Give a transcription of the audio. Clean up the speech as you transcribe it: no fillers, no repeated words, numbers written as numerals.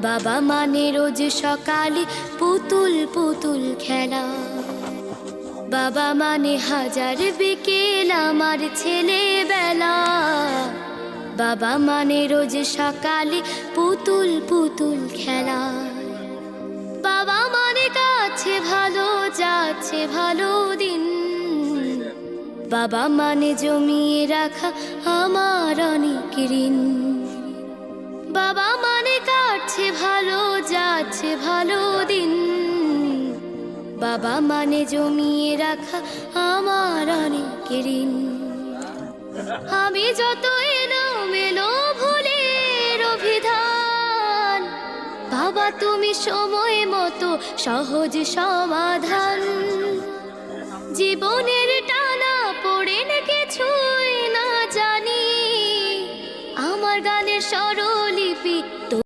বাবা মানে রোজ সকালে পুতুল পুতুল খেলা। বাবা মানে হাজার বিকেল আমার ছেলেবেলা। বাবা মানে রোজ সকালে পুতুল পুতুল খেলা। বাবা মানে কাছে ভালো যাচ্ছে ভালো দিন। বাবা মানে জমিয়ে রাখা আমার অনেক ঋণ। বাবা মানে কাটছে ভালো যাচ্ছে ভালো দিন। বাবা মানে জমিয়ে রাখা আমার অনেক ঋণ। আমি যত এলোমেলো ভুলের অভিধান, বাবা তুমি সময় মতো সহজ সমাধান। জীবনের টানা পড়ে কিছুই না জানি, আমার গানের স্বর